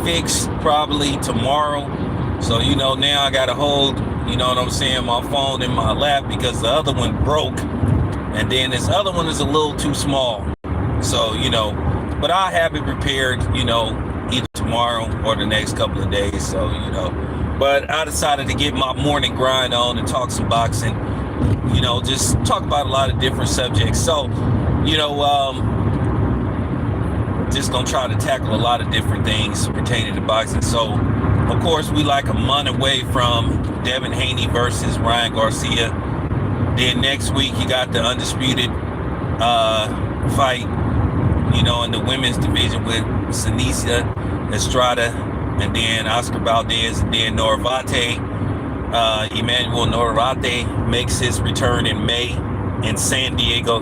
fixed probably tomorrow. So, you know, now I got to hold, you know what I'm saying, my phone in my lap because the other one broke. And then this other one is a little too small. So, you know, but I'll have it prepared, you know, either tomorrow or the next couple of days. So, you know, but I decided to get my morning grind on and talk some boxing, you know, just talk about a lot of different subjects. So, you know, just gonna try to tackle a lot of different things pertaining to boxing. So, of course, we like a month away from Devin Haney versus Ryan Garcia. Then next week, you got the undisputed fight, you know, in the women's division with Bizznizz, Estrada, and then Oscar Valdez, and then Navarrete. Emmanuel Navarrete makes his return in May in San Diego.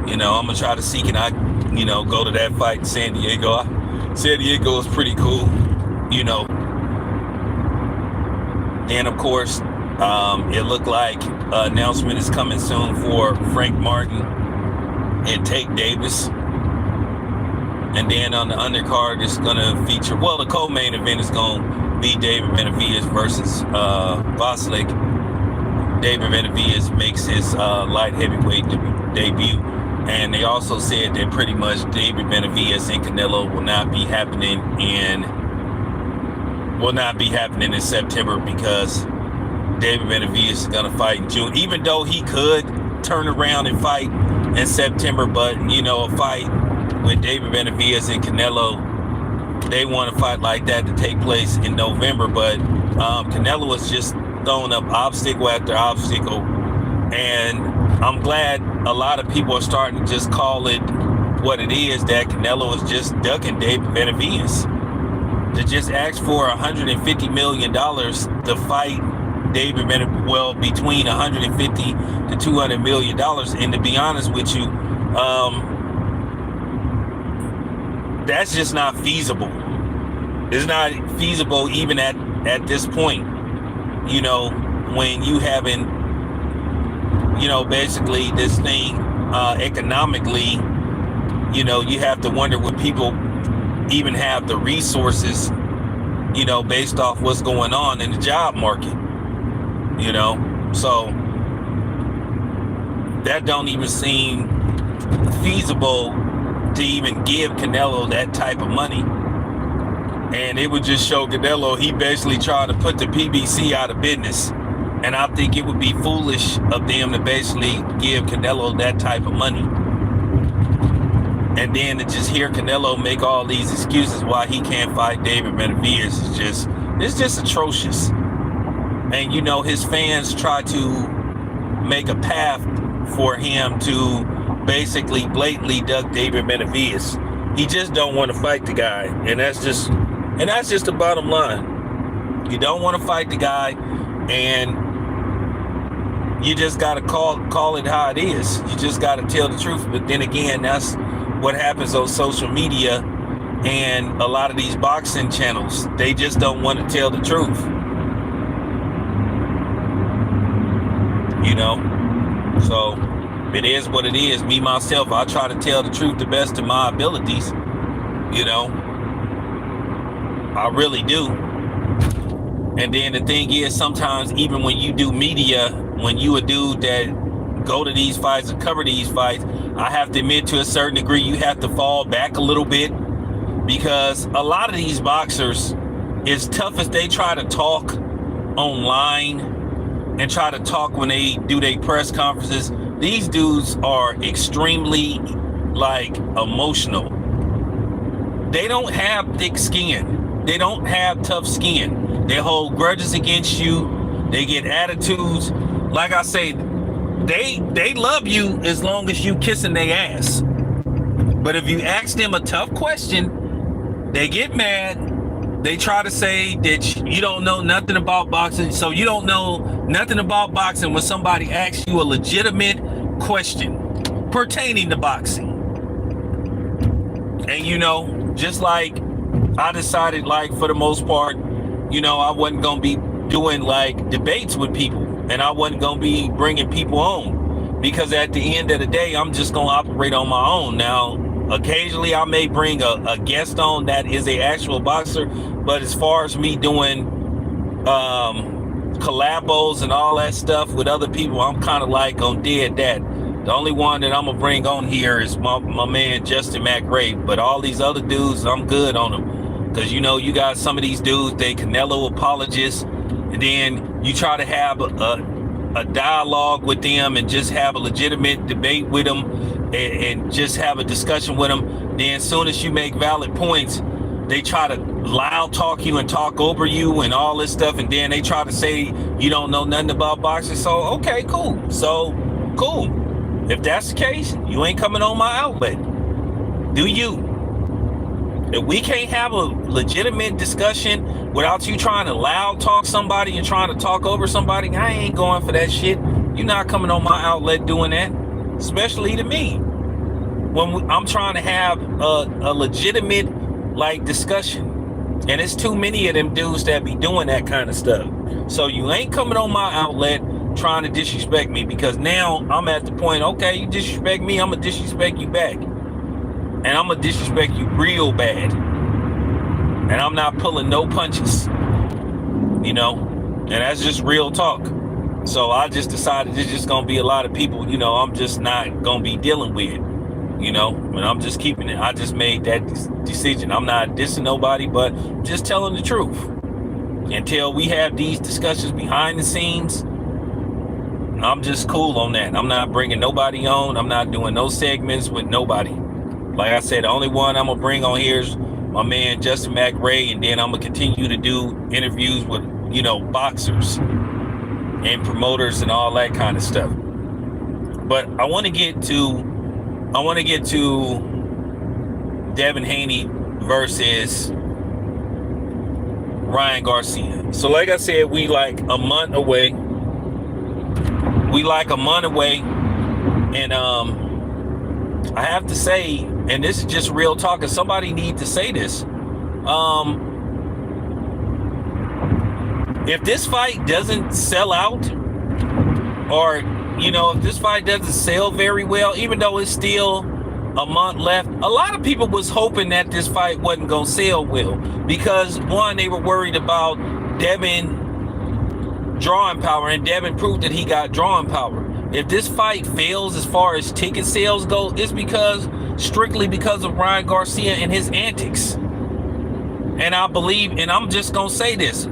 You know, I'm gonna try to see can I, you know, go to that fight in San Diego. San Diego is pretty cool, you know. And of course, it looked like an announcement is coming soon for Frank Martin and Tate Davis. And then on the undercard, it's gonna feature, well, the co-main event is gonna be David Benavidez versus Vasily. David Benavidez makes his light heavyweight debut. And they also said that pretty much David Benavidez and Canelo will not be happening in September because David Benavidez is gonna fight in June. Even though he could turn around and fight in September, but you know, a fight with David Benavidez and Canelo, they want a fight like that to take place in November. But Canelo was just throwing up obstacle after obstacle, and I'm glad a lot of people are starting to just call it what it is, that Canelo is just ducking David Benavidez. To just ask for $150 million to fight David Benavidez, well, between $150 to $200 million. And to be honest with you, that's just not feasible. It's not feasible even at this point, you know, when you having, you know, basically this thing economically, you know, you have to wonder would people even have the resources, you know, based off what's going on in the job market, you know. So that don't even seem feasible to even give Canelo that type of money. And it would just show Canelo he basically tried to put the PBC out of business. And I think it would be foolish of them to basically give Canelo that type of money. And then to just hear Canelo make all these excuses why he can't fight David Benavidez it's just atrocious. And you know, his fans try to make a path for him to basically blatantly duck David Benavidez. He just don't want to fight the guy, and that's just the bottom line. You don't want to fight the guy, and you just got to call it how it is. You just got to tell the truth. But then again, that's what happens on social media and a lot of these boxing channels. They just don't want to tell the truth. You know? So it is what it is. Me, myself, I try to tell the truth the best of my abilities. You know? I really do. And then the thing is, sometimes even when you do media, when you a dude that go to these fights and cover these fights, I have to admit to a certain degree, you have to fall back a little bit, because a lot of these boxers, as tough as they try to talk online and try to talk when they do their press conferences, these dudes are extremely emotional. They don't have thick skin. They don't have tough skin. They hold grudges against you. They get attitudes. Like I say, they love you as long as you kissing their ass. But if you ask them a tough question, they get mad. They try to say that you don't know nothing about boxing. So you don't know nothing about boxing when somebody asks you a legitimate question pertaining to boxing. And you know, just like I decided, for the most part, you know, I wasn't going to be doing debates with people, and I wasn't going to be bringing people on, because at the end of the day, I'm just going to operate on my own. Now, Occasionally I may bring a guest on that is a actual boxer, but as far as me doing collabos and all that stuff with other people, I'm kind of like on dead that. The only one that I'm gonna bring on here is my man Justin McRae, but all these other dudes, I'm good on them, because you know you got some of these dudes, they Canelo apologists, and then you try to have a dialogue with them and just have a legitimate debate with them and just have a discussion with them. Then as soon as you make valid points, they try to loud talk you and talk over you and all this stuff, and then they try to say you don't know nothing about boxing. So okay, cool. So cool. If that's the case, you ain't coming on my outlet. Do you? If we can't have a legitimate discussion without you trying to loud talk somebody and trying to talk over somebody, I ain't going for that shit. You're not coming on my outlet doing that, especially to me. When I'm trying to have a legitimate like discussion, and it's too many of them dudes that be doing that kind of stuff. So you ain't coming on my outlet trying to disrespect me, because now I'm at the point, okay, you disrespect me, I'm gonna disrespect you back. And I'm gonna disrespect you real bad. And I'm not pulling no punches, you know, and that's just real talk. So I just decided there's just gonna be a lot of people, you know, I'm just not gonna be dealing with, you know, and I'm just keeping it. I just made that decision. I'm not dissing nobody, but just telling the truth. Until we have these discussions behind the scenes, I'm just cool on that. I'm not bringing nobody on. I'm not doing no segments with nobody. Like I said, the only one I'm gonna bring on here is my man Justin McRae, and then I'm gonna continue to do interviews with, you know, boxers and promoters and all that kind of stuff. But I want to get to Devin Haney versus Ryan Garcia. So like I said, we like a month away. And I have to say, and this is just real talk, and somebody need to say this, if this fight doesn't sell out, or you know, if this fight doesn't sell very well, even though it's still a month left, a lot of people was hoping that this fight wasn't gonna sell well, because one, they were worried about Devin drawing power, and Devin proved that he got drawing power. If this fight fails as far as ticket sales go, it's strictly because of Ryan Garcia and his antics. And I believe, and I'm just gonna say this,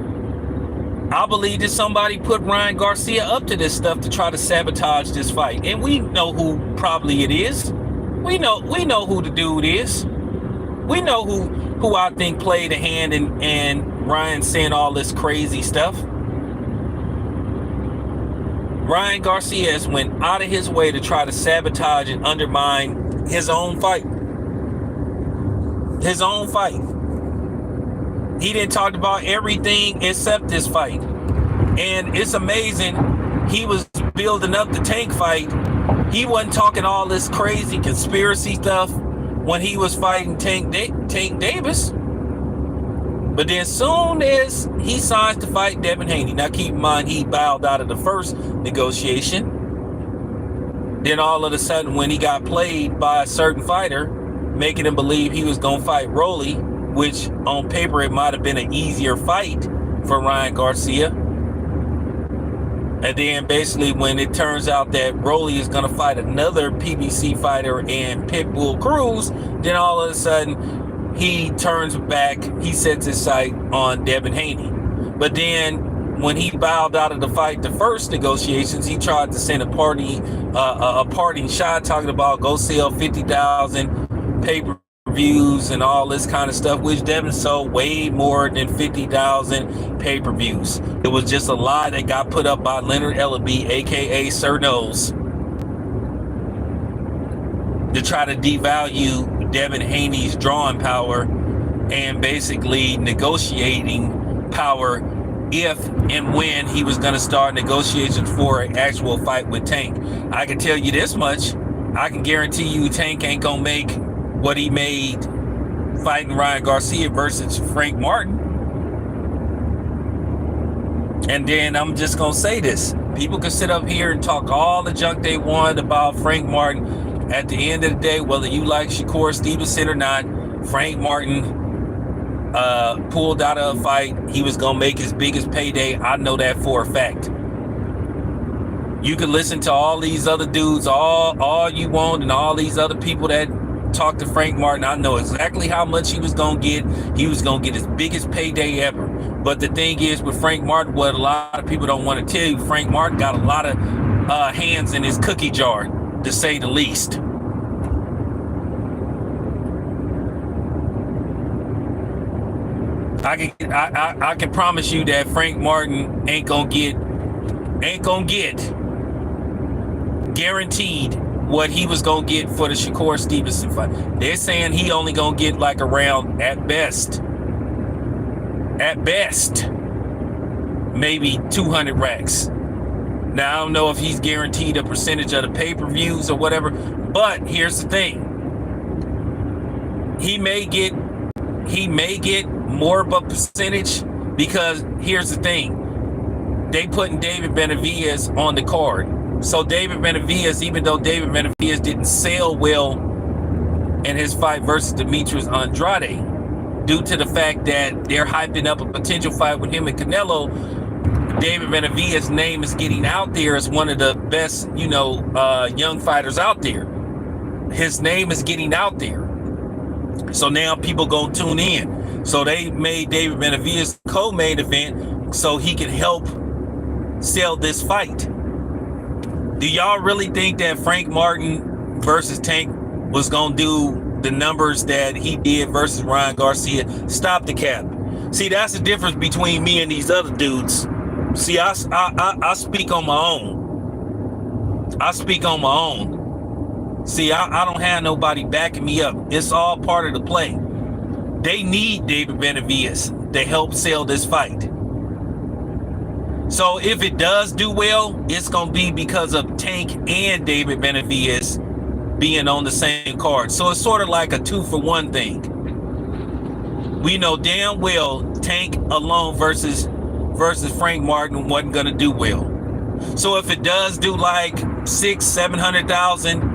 I believe that somebody put Ryan Garcia up to this stuff to try to sabotage this fight. And we know who probably it is. We know who the dude is. We know who I think played a hand in Ryan saying all this crazy stuff. Ryan Garcia has went out of his way to try to sabotage and undermine his own fight. His own fight. He didn't talk about everything except this fight. And it's amazing, he was building up the Tank fight. He wasn't talking all this crazy conspiracy stuff when he was fighting Tank Davis. But then soon as he signs to fight Devin Haney, now keep in mind he bowed out of the first negotiation. Then all of a sudden when he got played by a certain fighter, making him believe he was going to fight Rolly, which on paper it might have been an easier fight for Ryan Garcia. And then basically when it turns out that Rolly is going to fight another PBC fighter and Pitbull Cruz, then all of a sudden he turns back, he sets his sight on Devin Haney. But then when he bowed out of the fight, the first negotiations, he tried to send a parting shot talking about go sell 50,000 pay-per-views and all this kind of stuff, which Devin sold way more than 50,000 pay-per-views. It was just a lie that got put up by Leonard Ellaby, aka Sir Nose, to try to devalue Devin Haney's drawing power and basically negotiating power if and when he was going to start negotiations for an actual fight with Tank. I can tell you this much, I can guarantee you Tank ain't gonna make what he made fighting Ryan Garcia versus Frank Martin. And then I'm just gonna say this, people can sit up here and talk all the junk they want about Frank Martin. At the end of the day, whether you like Shakur Stevenson or not, Frank Martin pulled out of a fight. He was going to make his biggest payday. I know that for a fact. You can listen to all these other dudes, all you want, and all these other people that talk to Frank Martin. I know exactly how much he was going to get. He was going to get his biggest payday ever. But the thing is with Frank Martin, what a lot of people don't want to tell you, Frank Martin got a lot of hands in his cookie jar, to say the least. I can promise you that Frank Martin ain't gonna get guaranteed what he was gonna get for the Shakur Stevenson fight. They're saying he only gonna get like around at best maybe 200 racks. Now I don't know if he's guaranteed a percentage of the pay-per-views or whatever, but here's the thing. He may get more of a percentage, because here's the thing. They putting David Benavidez on the card. So David Benavidez, even though David Benavidez didn't sell well in his fight versus Demetrius Andrade, due to the fact that they're hyping up a potential fight with him and Canelo, David Benavidez's name is getting out there as one of the best, young fighters out there. His name is getting out there. So now people gonna tune in. So they made David Benavidez co-main event so he can help sell this fight. Do y'all really think that Frank Martin versus Tank was gonna do the numbers that he did versus Ryan Garcia? Stop the cap. See, that's the difference between me and these other dudes. See, I speak on my own. See, I don't have nobody backing me up. It's all part of the play. They need David Benavidez to help sell this fight. So if it does do well, it's going to be because of Tank and David Benavidez being on the same card. So it's sort of like a 2-for-1 thing. We know damn well Tank alone versus Frank Martin wasn't going to do well. So if it does do like 600,000-700,000,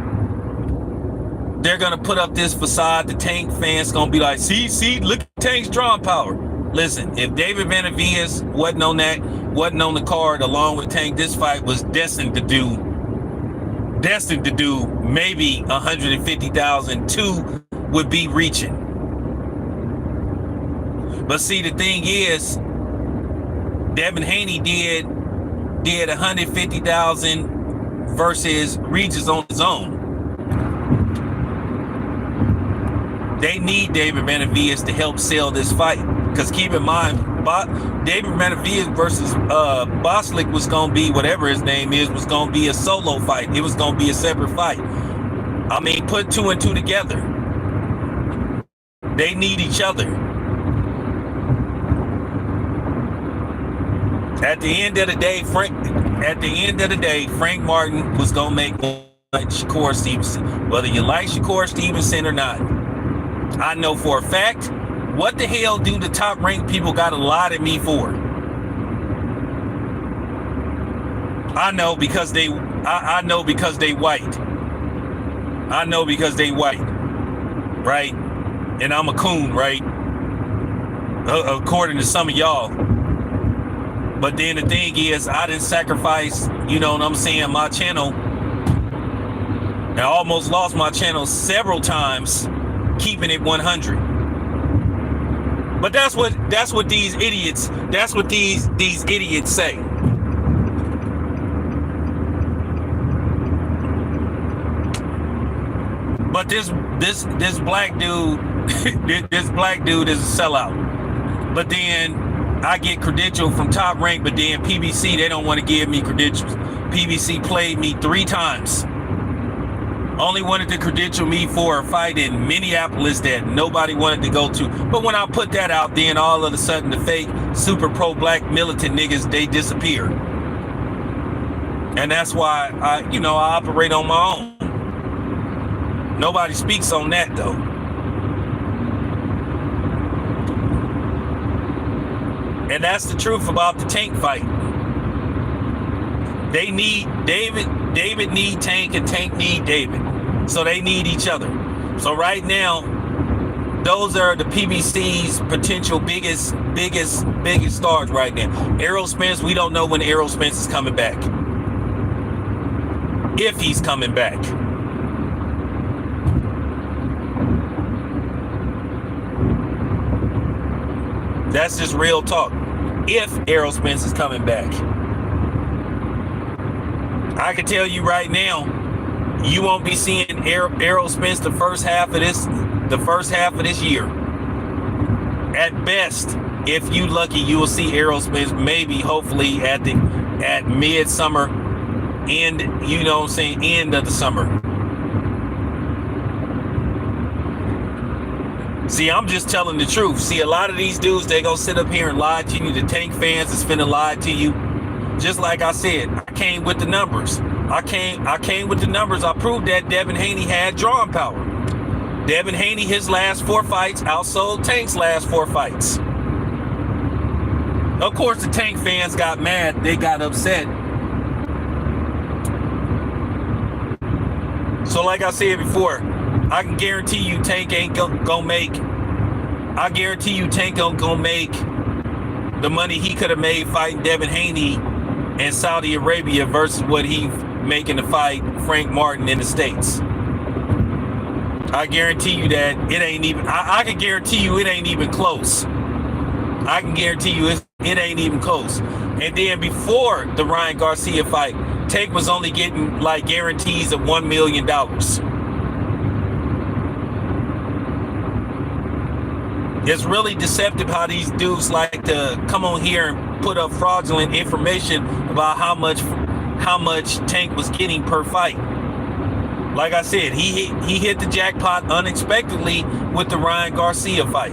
they're going to put up this facade. The Tank fans going to be like, see, look at Tank's drawing power. Listen, if David Benavidez wasn't on the card along with Tank, this fight was destined to do maybe 150,000. Two would be reaching. But see, the thing is, Devin Haney did 150,000 versus Regis on his own. They need David Benavidez to help sell this fight. Because keep in mind, David Benavidez versus Boslick was going to be, whatever his name is, was going to be a solo fight. It was going to be a separate fight. I mean, put 2 and 2 together. They need each other. At the end of the day, Frank Martin was going to make Shakur Stevenson. Whether you like Shakur Stevenson or not, I know for a fact. What the hell do the top ranked people got to lie to me for? I know because they white. I know because they white, right? And I'm a coon, right? According to some of y'all. But then the thing is, I didn't sacrifice, my channel. I almost lost my channel several times, keeping it 100. But that's what these idiots say. But this black dude this black dude is a sellout. But then I get credential from Top Rank, but then PBC, they don't want to give me credentials. PBC played me 3 times. Only wanted to credential me for a fight in Minneapolis that nobody wanted to go to. But when I put that out, then all of a sudden the fake super pro-black militant niggas, they disappear. And that's why I operate on my own. Nobody speaks on that though. And that's the truth about the Tank fight. They need David need Tank, and Tank need David. So they need each other. So right now, those are the PBC's potential biggest stars right now. Errol Spence, we don't know when Errol Spence is coming back. If he's coming back. That's just real talk. If Errol Spence is coming back. I can tell you right now, you won't be seeing Errol Spence the first half of this year. At best, if you lucky, you will see Errol Spence maybe, hopefully, at midsummer, end, you know what I'm saying, end of the summer. See, I'm just telling the truth. See, a lot of these dudes, they gonna sit up here and lie to you. The Tank fans is finna lie to you. Just like I said, I came with the numbers. I came with the numbers. I proved that Devin Haney had drawing power. Devin Haney, his last 4 fights, outsold Tank's last 4 fights. Of course, the Tank fans got mad. They got upset. So like I said before, I can guarantee you Tank ain't gonna make. I guarantee you Tank ain't gonna make the money he could have made fighting Devin Haney in Saudi Arabia versus what he making to fight Frank Martin in the States. I guarantee you that it ain't even. I can guarantee you it ain't even close. I can guarantee you it ain't even close. And then before the Ryan Garcia fight, Tank was only getting like guarantees of $1 million. It's really deceptive how these dudes like to come on here and put up fraudulent information about how much Tank was getting per fight. Like I said, he hit the jackpot unexpectedly with the Ryan Garcia fight.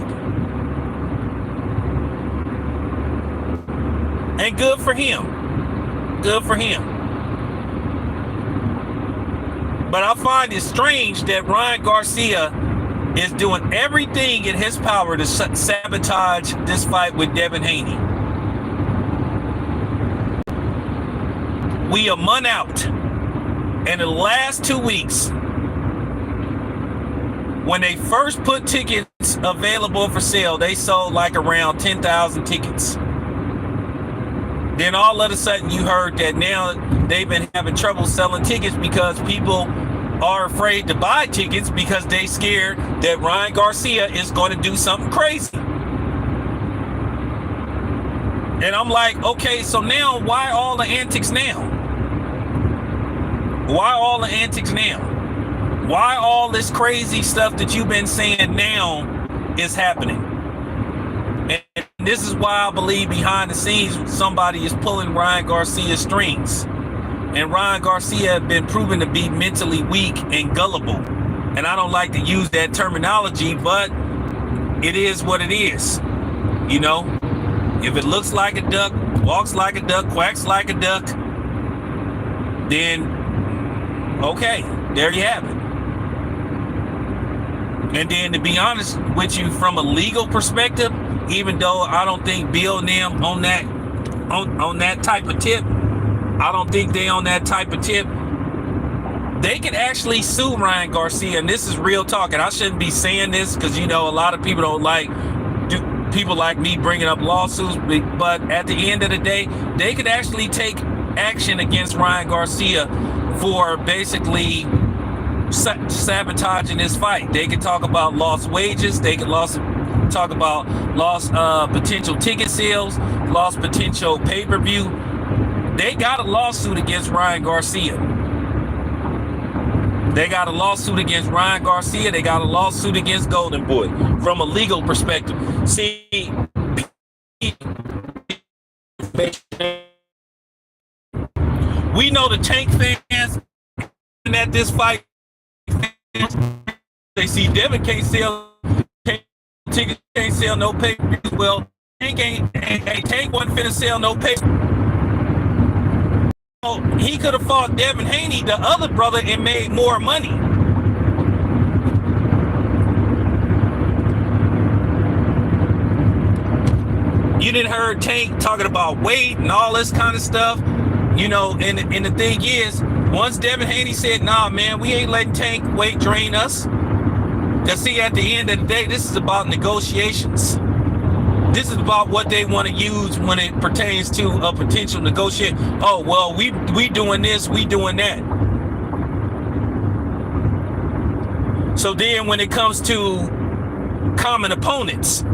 And good for him. Good for him. But I find it strange that Ryan Garcia is doing everything in his power to sabotage this fight with Devin Haney. We a month out. In the last 2 weeks, when they first put tickets available for sale, they sold like around 10,000 tickets. Then all of a sudden you heard that now they've been having trouble selling tickets because people are afraid to buy tickets because they scared that Ryan Garcia is going to do something crazy. And I'm like, okay, so now why all the antics now? Why all the antics now? Why all this crazy stuff that you've been saying now is happening? And this is why I believe behind the scenes somebody is pulling Ryan Garcia's strings. And Ryan Garcia has been proven to be mentally weak and gullible. And I don't like to use that terminology, but it is what it is. You know, if it looks like a duck, walks like a duck, quacks like a duck, then okay, there you have it. And then to be honest with you, from a legal perspective, even though I don't think Bill and them on that type of tip, I don't think they on that type of tip, they could actually sue Ryan Garcia. And this is real talk. And I shouldn't be saying this because, you know, a lot of people don't like people like me bringing up lawsuits. But at the end of the day, they could actually take action against Ryan Garcia for basically sabotaging this fight. They could talk about lost wages. They could talk about lost potential ticket sales, lost potential pay-per-view. They got a lawsuit against Ryan Garcia. They got a lawsuit against Ryan Garcia. They got a lawsuit against Golden Boy from a legal perspective. See, we know the Tank fans at this fight, they see Devin can't sell tickets, can't sell no pay-per-view. Well, Tank wasn't finna sell no pay-per-view. He could have fought Devin Haney, the other brother, and made more money. You didn't hear Tank talking about weight and all this kind of stuff. you know, and the thing is, once Devin Haney said, nah, man, we ain't letting Tank weight drain us. Because see, at the end of the day, this is about negotiations. This is about what they want to use when it pertains to a potential negotiation. Oh, well, we doing this, we doing that. So then when it comes to common opponents,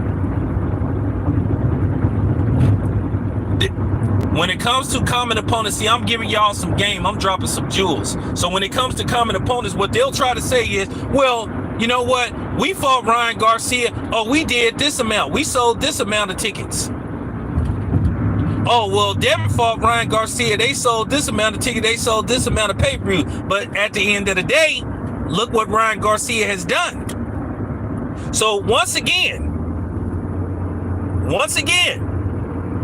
see, I'm giving y'all some game. I'm dropping some jewels. So when it comes to common opponents, what they'll try to say is, well, you know what? We fought Ryan Garcia. Oh, we did this amount. We sold this amount of tickets. Oh, well, Devin fought Ryan Garcia. They sold this amount of tickets. They sold this amount of pay-per-view. But at the end of the day, look what Ryan Garcia has done. So once again,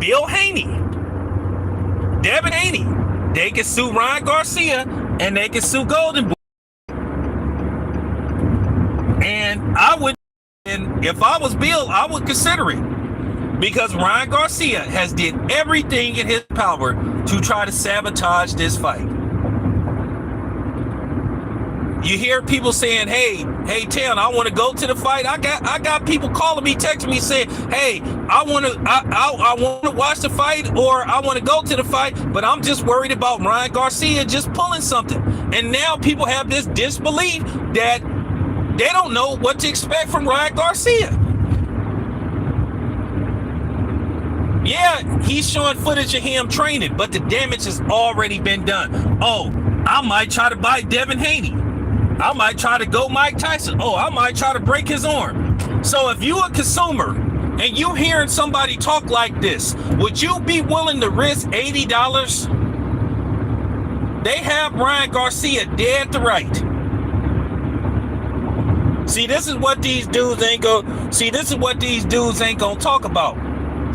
Bill Haney, Devin Haney, they can sue Ryan Garcia and they can sue Golden Boy. And if I was Bill, I would consider it, because Ryan Garcia has did everything in his power to try to sabotage this fight. You hear people saying, hey, Town, I want to go to the fight. I got people calling me, texting me saying, hey, I want to watch the fight, or I want to go to the fight, but I'm just worried about Ryan Garcia just pulling something. And now people have this disbelief that they don't know what to expect from Ryan Garcia. Yeah, he's showing footage of him training, but the damage has already been done. Oh, I might try to bite Devin Haney. I might try to go Mike Tyson. Oh, I might try to break his arm. So if you a consumer and you hearing somebody talk like this, would you be willing to risk $80? They have Ryan Garcia dead to right. See, this is what these dudes ain't gonna talk about.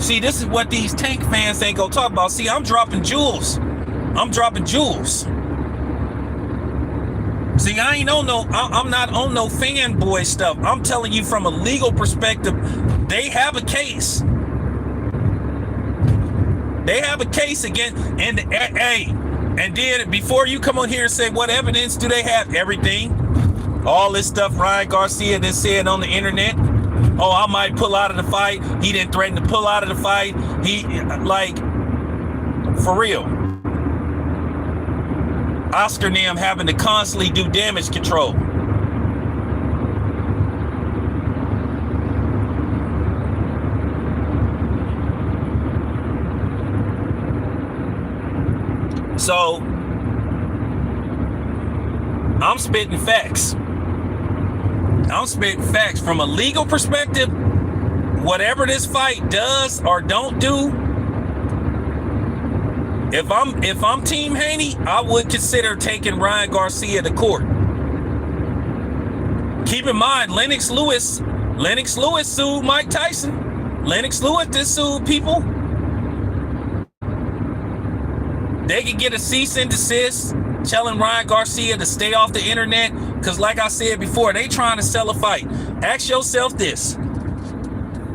See, this is what these Tank fans ain't gonna talk about. See, I'm dropping jewels. See, I'm not on no fanboy stuff. I'm telling you from a legal perspective, they have a case. They have a case against, and then before you come on here and say, what evidence do they have? Everything. All this stuff Ryan Garcia then said on the internet. Oh, I might pull out of the fight. He didn't threaten to pull out of the fight. He, like, for real. Oscar and them having to constantly do damage control. So, I'm spitting facts. From a legal perspective. Whatever this fight does or don't do, if I'm Team Haney, I would consider taking Ryan Garcia to court. Keep in mind, Lennox Lewis sued Mike Tyson. Lennox Lewis did sue people. They could get a cease and desist telling Ryan Garcia to stay off the internet, because like I said before, they trying to sell a fight. Ask yourself this: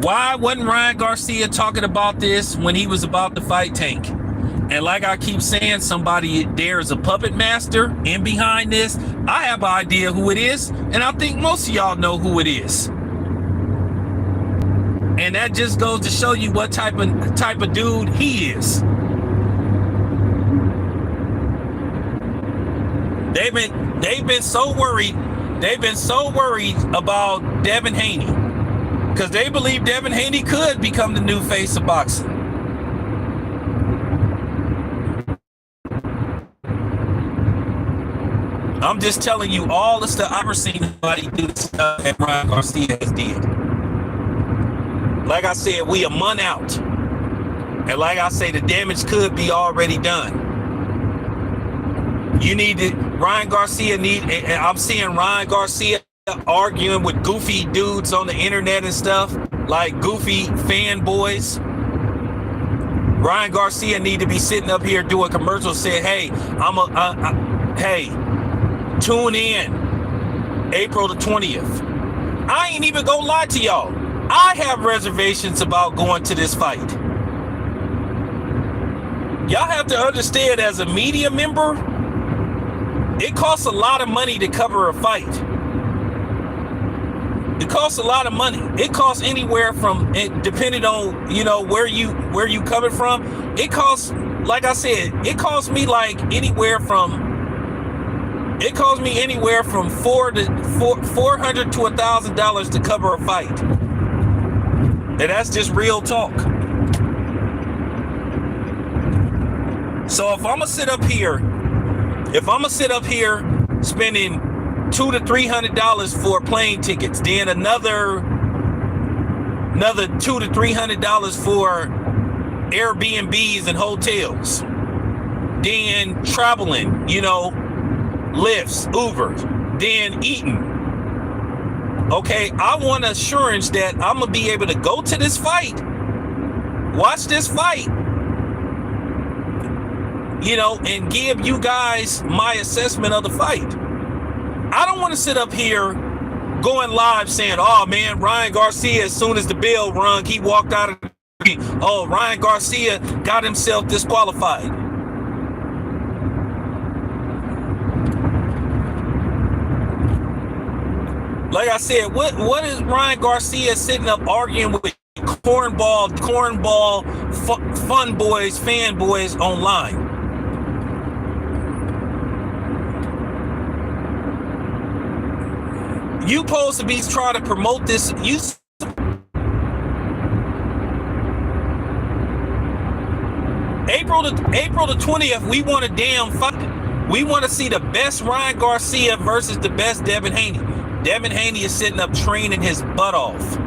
why wasn't Ryan Garcia talking about this when he was about to fight Tank? And like I keep saying, somebody there is a puppet master in behind this. I have an idea who it is, and I think most of y'all know who it is. And that just goes to show you what type of dude he is. They've been so worried. They've been so worried about Devin Haney, because they believe Devin Haney could become the new face of boxing. I'm just telling you all the stuff I've ever seen somebody do the stuff that Ryan Garcia has did. Like I said, we a month out. And like I say, the damage could be already done. Ryan Garcia and I'm seeing Ryan Garcia arguing with goofy dudes on the internet and stuff, like goofy fanboys. Ryan Garcia need to be sitting up here doing commercials saying, hey, hey, tune in April the 20th. I ain't even gonna lie to y'all. I have reservations about going to this fight. y'all have to understand, as a media member, it costs a lot of money to cover a fight. It costs a lot of money. It costs anywhere from, depending on, you know, where you coming from. It costs, like I said, it costs me anywhere from $400 to $1,000 to cover a fight. And that's just real talk. So if I'm gonna sit up here spending $200 to $300 for plane tickets, then another $200 to $300 for Airbnbs and hotels, then traveling, you know, Lyfts, Ubers, then eating. Okay, I want assurance that I'm gonna be able to go to this fight, watch this fight, you know, and give you guys my assessment of the fight. I don't want to sit up here going live saying, oh man, Ryan Garcia, as soon as the bell rung, he walked out of the ring. Oh, Ryan Garcia got himself disqualified. Like I said, what is Ryan Garcia sitting up arguing with cornball fanboys online? You supposed to be trying to promote this. April the 20th, we want a damn fight. We want to see the best Ryan Garcia versus the best Devin Haney. Devin Haney is sitting up training his butt off,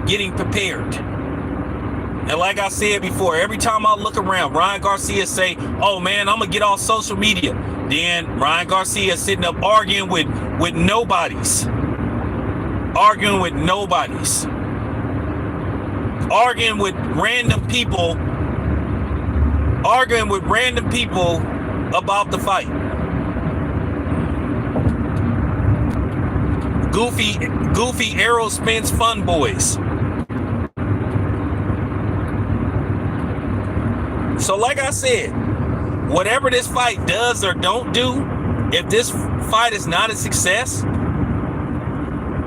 getting prepared. And like I said before, every time I look around, Ryan Garcia say, oh man, I'm gonna get off social media. Then Ryan Garcia is sitting up arguing with nobodies. Arguing with random people about the fight. Goofy arrow spins fun boys. So like I said, whatever this fight does or don't do, if this fight is not a success,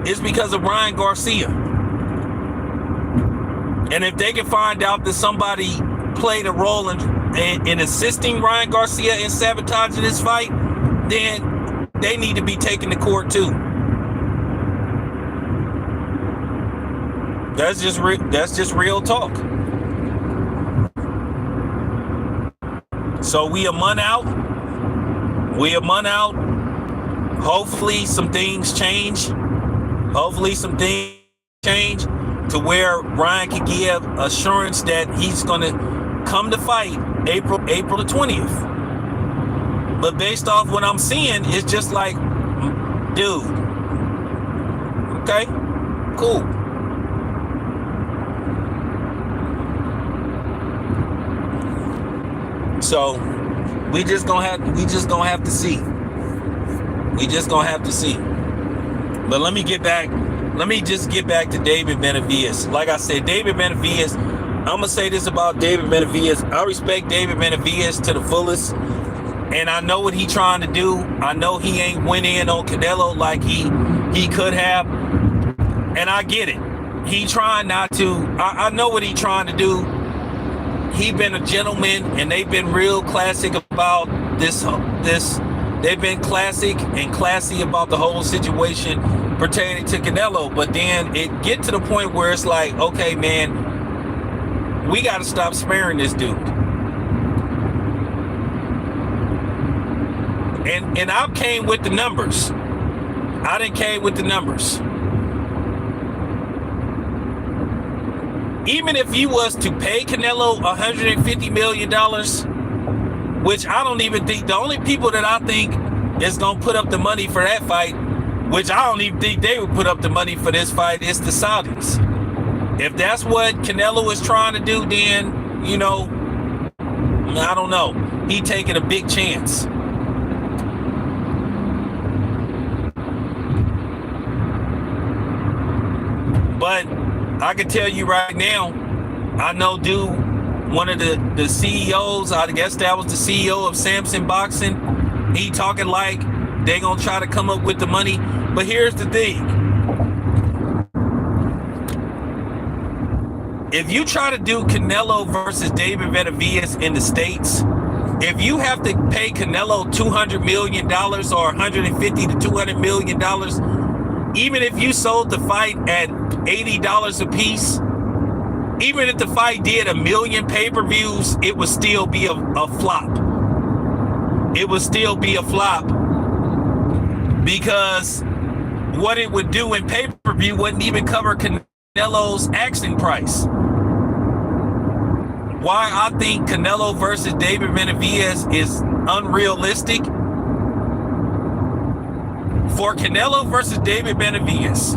it's because of Ryan Garcia. And if they can find out that somebody played a role in assisting Ryan Garcia in sabotaging this fight, then they need to be taken to court too. That's just real talk. So we a month out. Hopefully some things change. To where Ryan can give assurance that he's going to come to fight April the 20th. But based off what I'm seeing, it's just like, dude, okay, cool. So we just gonna have to see. But let me just get back to David Benavidez. Like I said, David Benavidez, I'm gonna say this about David Benavidez. I respect David Benavidez to the fullest, and I know what he trying to do. I know he ain't went in on Canelo like he could have, and I get it. He trying not to. I know what he trying to do. He been a gentleman, and they've been real classic about this. They've been classic and classy about the whole situation pertaining to Canelo. But then it get to the point where it's like, okay, man, we got to stop sparing this dude. And I came with the numbers. I didn't came with the numbers. Even if you was to pay Canelo $150 million, which I don't even think, the only people that I think is going to put up the money for that fight, which I don't even think they would put up the money for this fight, is the Saudis. If that's what Canelo is trying to do, then, you know, I don't know. He taking a big chance. But I can tell you right now, I know dude one of the CEOs, I guess that was the CEO of Samson Boxing. He talking like they gonna try to come up with the money. But here's the thing. If you try to do Canelo versus David Benavidez in the States, if you have to pay Canelo $200 million or $150 to $200 million, even if you sold the fight at $80 a piece, even if the fight did 1 million pay-per-views, it would still be a flop. It would still be a flop because what it would do in pay-per-view wouldn't even cover Canelo's asking price. Why I think Canelo versus David Benavidez is unrealistic. For Canelo versus David Benavidez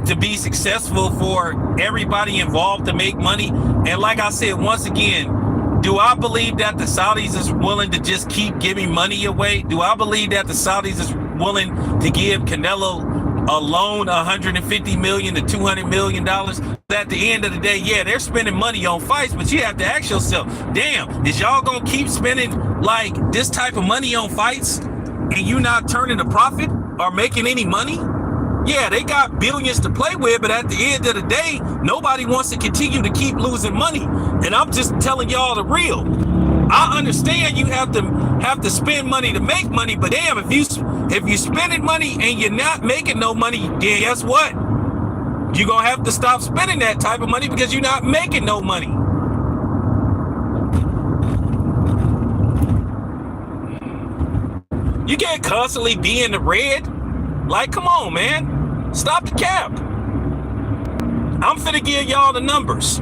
to be successful, for everybody involved to make money, and like I said, once again, do I believe that the Saudis is willing to just keep giving money away? Do I believe that the Saudis is willing to give Canelo a loan $150 million to $200 million? At the end of the day, yeah, they're spending money on fights, but you have to ask yourself, damn, is y'all gonna keep spending like this type of money on fights and you not turning a profit or making any money? Yeah, they got billions to play with, but at the end of the day, nobody wants to continue to keep losing money. And I'm just telling y'all the real. I understand you have to spend money to make money, but damn, if you spending money and you're not making no money, then guess what? You're gonna have to stop spending that type of money because you're not making no money. You can't constantly be in the red. Like, come on, man. Stop the cap. I'm finna give y'all the numbers.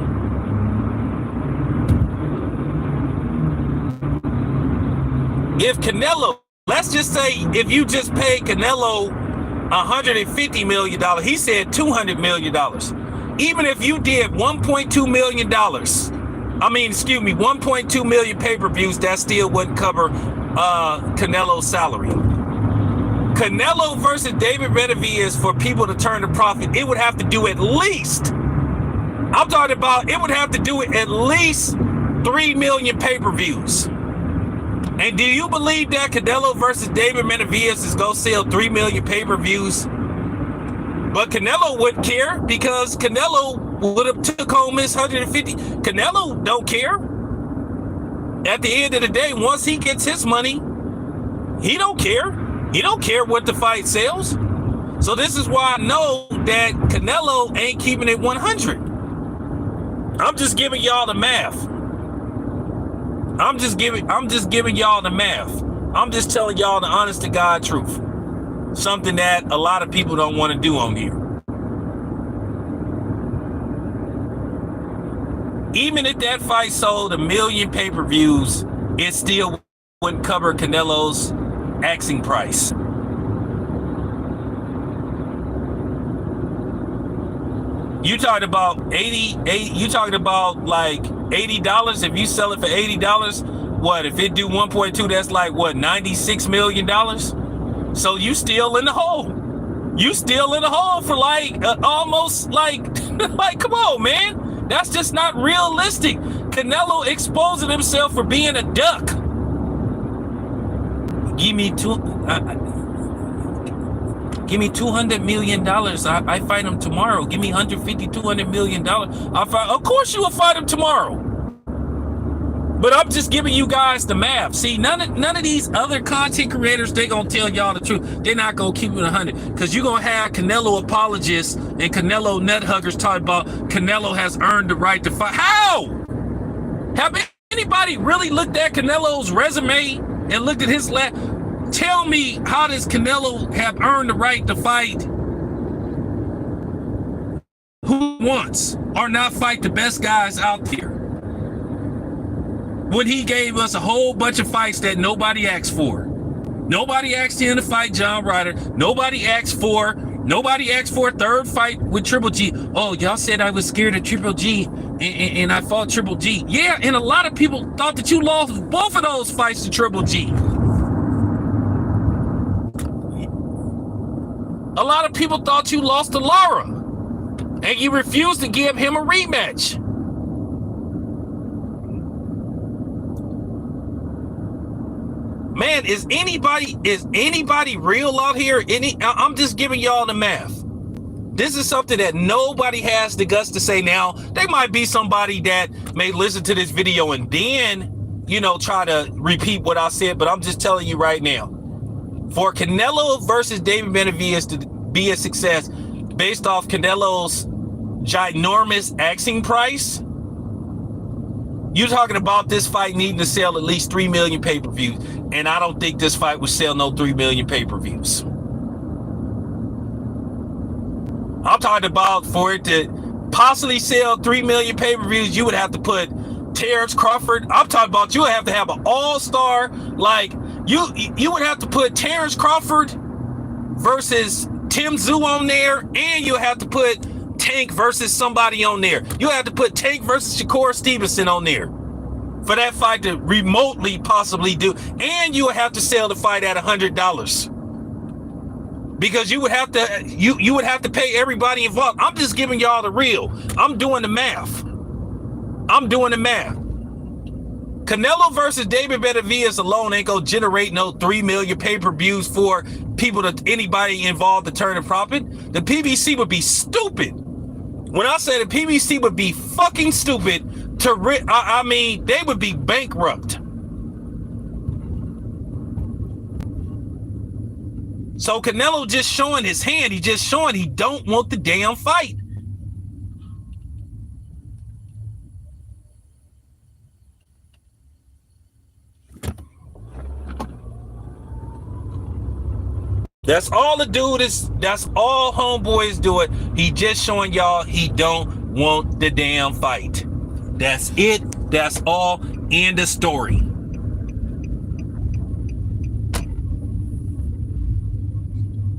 If Canelo, let's just say if you just paid Canelo $150 million, he said $200 million. Even if you did $1.2 million, 1.2 million pay-per-views, that still wouldn't cover Canelo's salary. Canelo versus David Benavidez, for people to turn a profit, it would have to do at least, I'm talking about, it would have to do it at least 3 million pay-per-views. And do you believe that Canelo versus David Benavidez is going to sell 3 million pay-per-views? But Canelo wouldn't care because Canelo would have took home his 150. Canelo don't care. At the end of the day, once he gets his money, he don't care. He don't care what the fight sells. So this is why I know that Canelo ain't keeping it 100. I'm just giving y'all the math. I'm just giving y'all the math. I'm just telling y'all the honest to God truth. Something that a lot of people don't want to do on here. Even if that fight sold 1 million pay-per-views, it still wouldn't cover Canelo's asking price. You talking about 80, you talking about like $80. If you sell it for $80, what if it do 1.2, that's like what, $96 million? So you still in the hole. You still in the hole for like almost like like, come on, man. That's just not realistic. Canelo exposing himself for being a duck. Give me $200 million. I fight him tomorrow. Give me $150-200 million. Of course you will fight him tomorrow. But I'm just giving you guys the math. See, none of these other content creators, they gonna tell y'all the truth. They're not gonna keep it 100, because you're gonna have Canelo apologists and Canelo nut huggers talking about Canelo has earned the right to fight. How? Have anybody really looked at Canelo's resume and looked at his Tell me, how does Canelo have earned the right to fight who wants or not fight the best guys out there? When he gave us a whole bunch of fights that nobody asked for. Nobody asked him to fight John Ryder. Nobody asked for a third fight with Triple G. Oh, y'all said I was scared of Triple G and I fought Triple G. Yeah, and a lot of people thought that you lost both of those fights to Triple G. A lot of people thought you lost to Lara, and you refused to give him a rematch. Man, is anybody real out here? I'm just giving y'all the math. This is something that nobody has the guts to say. Now, there might be somebody that may listen to this video and then, try to repeat what I said, but I'm just telling you right now. For Canelo versus David Benavidez to be a success based off Canelo's ginormous asking price, you're talking about this fight needing to sell at least 3 million pay-per-views. And I don't think this fight would sell no 3 million pay-per-views. I'm talking about for it to possibly sell 3 million pay-per-views, you would have to put Terrence Crawford. I'm talking about you would have to have an all-star. Like, you would have to put Terrence Crawford versus Tim Tszyu on there, and you have to put Tank versus somebody on there. You have to put Tank versus Shakur Stevenson on there for that fight to remotely possibly do. And you would have to sell the fight at $100. Because you would have to pay everybody involved. I'm just giving y'all the real. I'm doing the math. Canelo versus David Benavidez alone ain't gonna generate no 3 million pay-per-views for anybody involved to turn a profit. The PBC would be stupid. When I say the PBC would be fucking stupid they would be bankrupt. So Canelo just showing his hand. He just showing he don't want the damn fight. That's all the dude is. That's all homeboys do it. He just showing y'all he don't want the damn fight. That's it. That's all. End of story.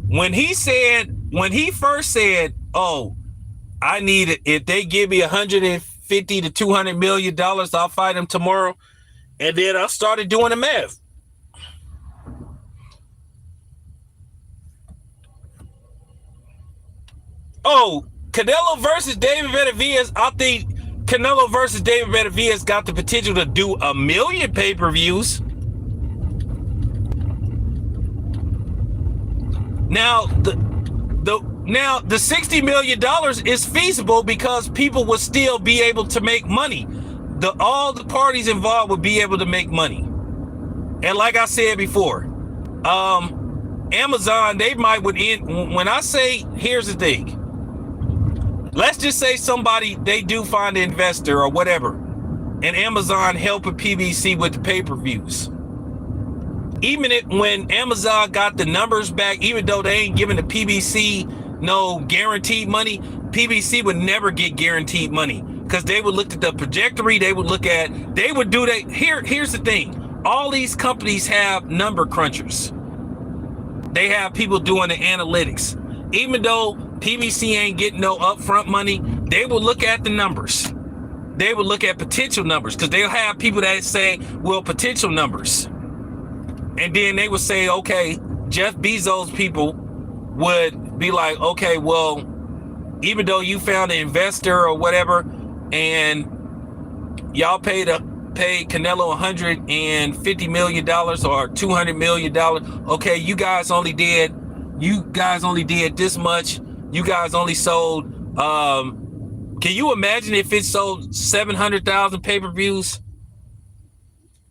When he first said, "Oh, I need it. If they give me $150 to $200 million, I'll fight him tomorrow," and then I started doing the math. Oh, Canelo versus David Benavidez. I think Canelo versus David Benavidez got the potential to do 1 million pay-per-views. Now the $60 million is feasible because people will still be able to make money. All the parties involved would be able to make money. And like I said before, Amazon, they might would end. When I say, here's the thing. Let's just say they do find an investor or whatever, and Amazon helping PBC with the pay-per-views. Even when Amazon got the numbers back, even though they ain't giving the PBC no guaranteed money, PBC would never get guaranteed money because they would look at the trajectory. Here's the thing. All these companies have number crunchers. They have people doing the analytics. Even though PBC ain't getting no upfront money, they will look at the numbers. They will look at potential numbers because they'll have people that say, well, potential numbers. And then they would say, okay, Jeff Bezos people would be like, okay, well, even though you found an investor or whatever, and y'all paid Canelo $150 million or $200 million. Okay, you guys only did this much. You guys only sold, can you imagine if it sold 700,000 pay-per-views?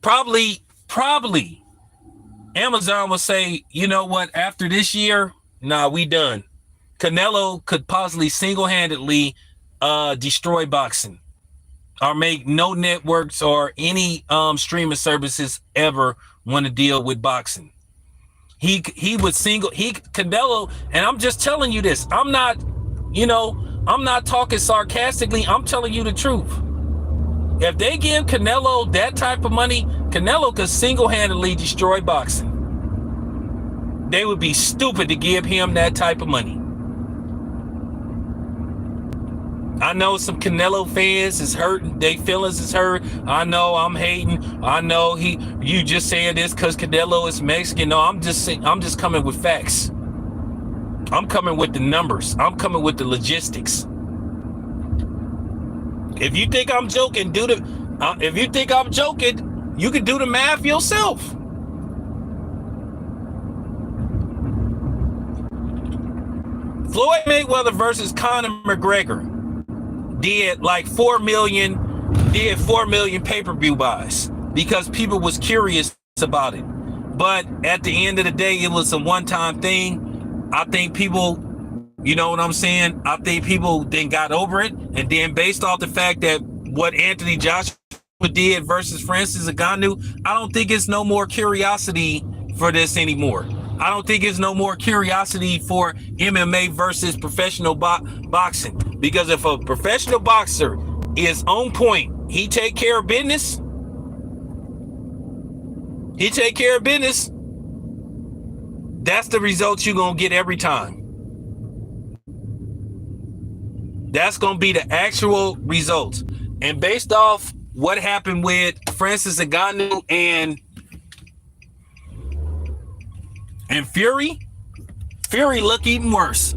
Probably Amazon will say, you know what, after this year, nah, we done. Canelo could possibly single-handedly destroy boxing or make no networks or any streaming services ever want to deal with boxing. Canelo, and I'm just telling you this. I'm not talking sarcastically. I'm telling you the truth. If they give Canelo that type of money, Canelo could single-handedly destroy boxing. They would be stupid to give him that type of money. I know some Canelo fans is hurting. Their feelings is hurt. I know I'm hating. I know you just saying this because Canelo is Mexican. No, I'm just coming with facts. I'm coming with the numbers. I'm coming with the logistics. If you think I'm joking, if you think I'm joking, you can do the math yourself. Floyd Mayweather versus Conor McGregor did like 4 million pay-per-view buys because people was curious about it. But at the end of the day, it was a one-time thing. I think people, you know what I'm saying? I think people then got over it. And then based off the fact that what Anthony Joshua did versus Francis Ngannou, I don't think it's no more curiosity for this anymore. I don't think it's no more curiosity for MMA versus professional boxing. Because if a professional boxer is on point, he take care of business. That's the results you're going to get every time. That's going to be the actual results. And based off what happened with Francis Ngannou and Fury look even worse.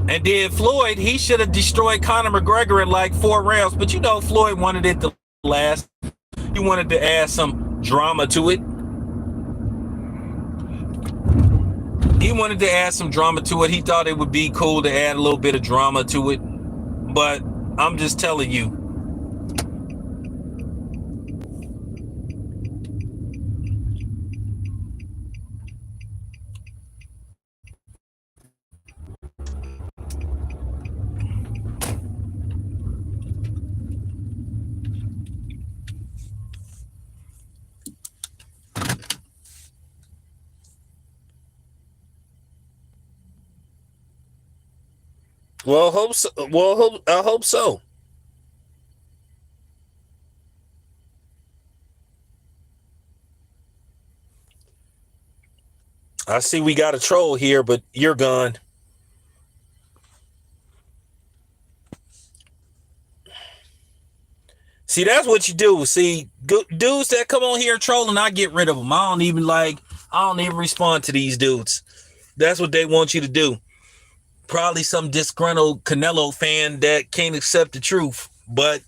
And then Floyd, he should have destroyed Conor McGregor in like 4 rounds. But you know, Floyd wanted it to last. He wanted to add some drama to it. He thought it would be cool to add a little bit of drama to it. But I'm just telling you. Well, I hope so. I see we got a troll here, but you're gone. See, that's what you do. See, dudes that come on here trolling, I get rid of them. I don't even respond to these dudes. That's what they want you to do. Probably some disgruntled Canelo fan that can't accept the truth, but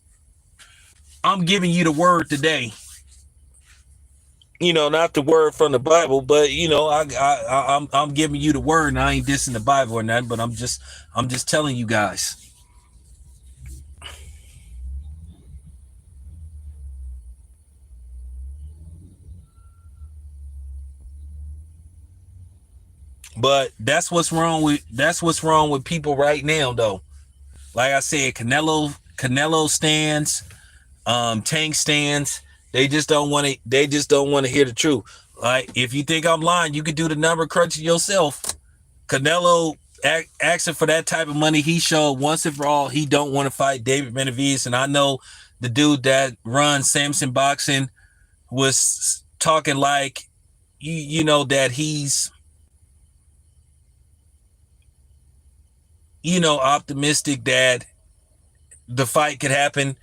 I'm giving you the word today. You know, not the word from the Bible, but you know, I'm giving you the word, and I ain't dissing the Bible or nothing, but I'm just telling you guys. But that's what's wrong with people right now, though. Like I said, Canelo stands, Tank stands. They just don't want to hear the truth. Like, if you think I'm lying, you could do the number crunching yourself. Canelo asking for that type of money, he showed once and for all he don't want to fight David Benavidez. And I know the dude that runs Samson Boxing was talking like, you know, that he's, you know, optimistic that the fight could happen.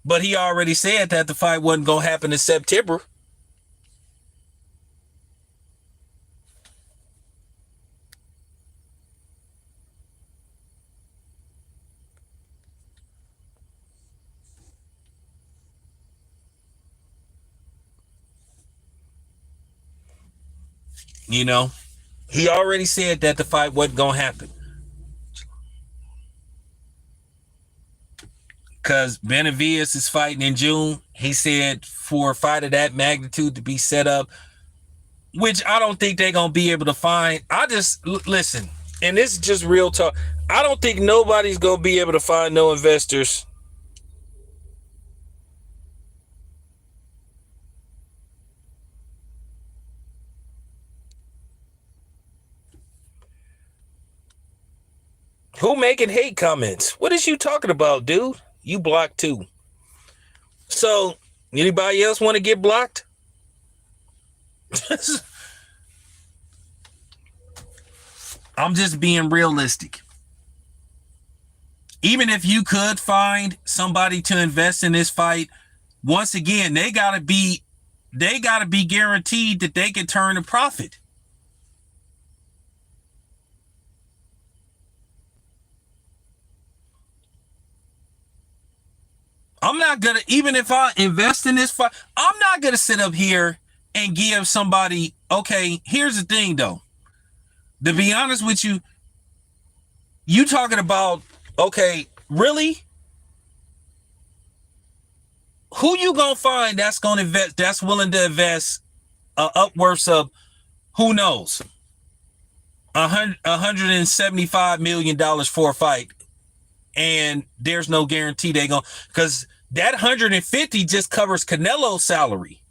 But he already said that the fight wasn't going to happen in September. You know, he already said that the fight wasn't going to happen. Because Benavidez is fighting in June. He said for a fight of that magnitude to be set up, which I don't think they're going to be able to find. Listen, and this is just real talk. I don't think nobody's going to be able to find no investors. Who making hate comments? What is you talking about, dude? You blocked too. So, anybody else want to get blocked? I'm just being realistic. Even if you could find somebody to invest in this fight, once again, they gotta be guaranteed that they can turn a profit. I'm not gonna, even if I invest in this fight, I'm not gonna sit up here and give somebody, okay, here's the thing though. To be honest with you, you talking about, okay, really? Who you gonna find that's gonna invest, that's willing to invest upwards of, who knows, $175 million for a fight, and there's no guarantee they gonna, because that 150 just covers Canelo's salary.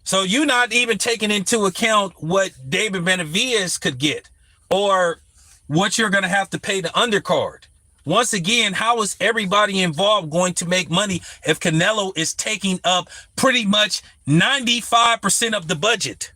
So you're not even taking into account what David Benavidez could get, or what you're going to have to pay the undercard. Once again, how is everybody involved going to make money if Canelo is taking up pretty much 95% of the budget?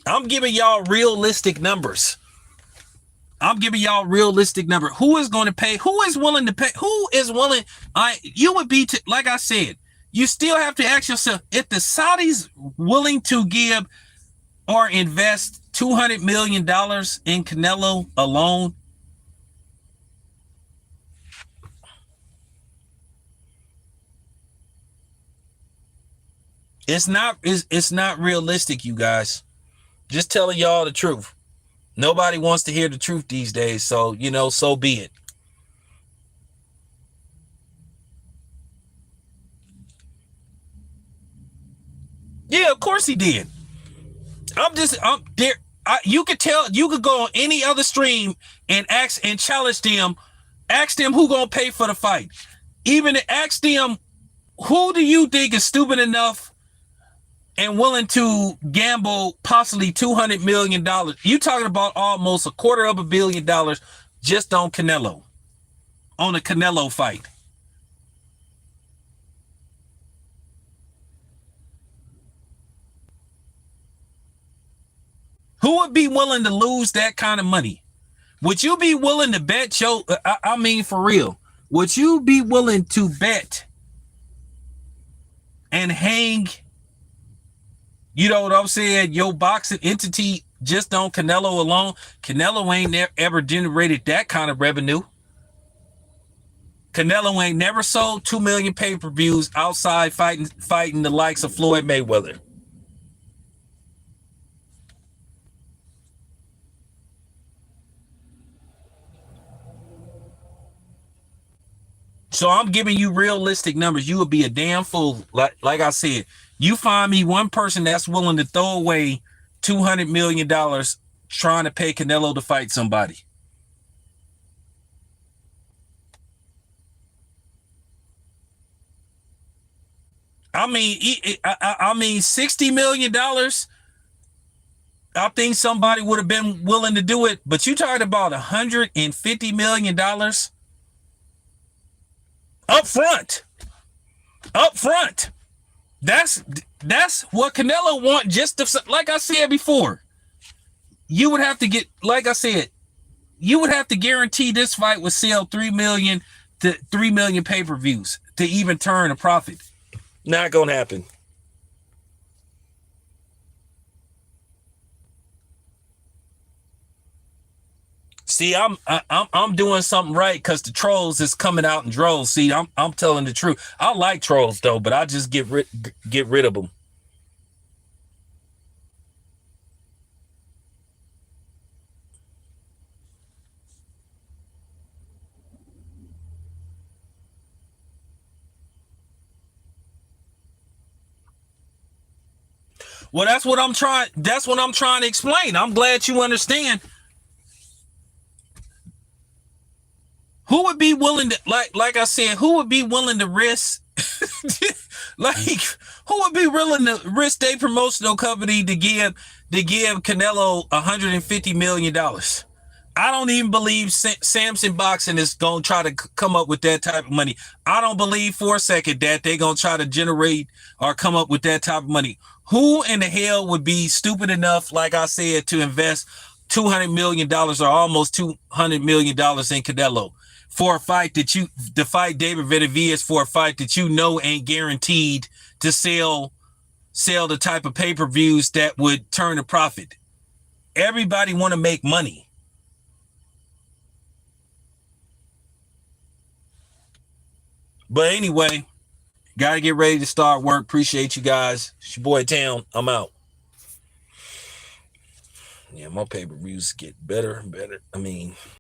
I'm giving y'all realistic numbers. Who is going to pay? Who is willing to pay? Who is willing? You would be, like I said, you still have to ask yourself, if the Saudis willing to give or invest $200 million in Canelo alone, it's not realistic, you guys. Just telling y'all the truth. Nobody wants to hear the truth these days, so, so be it. Yeah, of course he did. I'm there. You could tell, you could go on any other stream and challenge them, ask them who gonna pay for the fight. Even ask them, who do you think is stupid enough and willing to gamble possibly $200 million? You talking about almost $250 million just on Canelo, on a Canelo fight. Who would be willing to lose that kind of money? Would you be willing to bet I mean, for real, would you be willing to bet and hang, you know what I'm saying, your boxing entity just on Canelo alone? Canelo ain't ever generated that kind of revenue. Canelo ain't never sold 2 million pay-per-views outside fighting the likes of Floyd Mayweather. So I'm giving you realistic numbers. You would be a damn fool. Like I said, you find me one person that's willing to throw away $200 million trying to pay Canelo to fight somebody. I mean, $60 million. I think somebody would have been willing to do it, but you talking about $150 million up front. That's what Canelo want. Just to, like I said before, you would have to get, like I said, you would have to guarantee this fight would sell 3 million to 3 million pay-per-views to even turn a profit. Not gonna happen. See, I'm doing something right because the trolls is coming out in droves. See, I'm telling the truth. I like trolls though, but I just get rid of them. Well, that's what I'm trying. That's what I'm trying to explain. I'm glad you understand. Who would be willing to, like I said, who would be willing to risk, like, who would be willing to risk their promotional company to give Canelo $150 million? I don't even believe Samson Boxing is going to try to come up with that type of money. I don't believe for a second that they're going to try to generate or come up with that type of money. Who in the hell would be stupid enough, like I said, to invest $200 million or almost $200 million in Canelo for a fight to fight David Benavidez, for a fight that you know ain't guaranteed to sell the type of pay-per-views that would turn a profit? Everybody want to make money. But anyway, gotta get ready to start work. Appreciate you guys. It's your boy Town. I'm out. Yeah, my pay-per-views get better and better. I mean,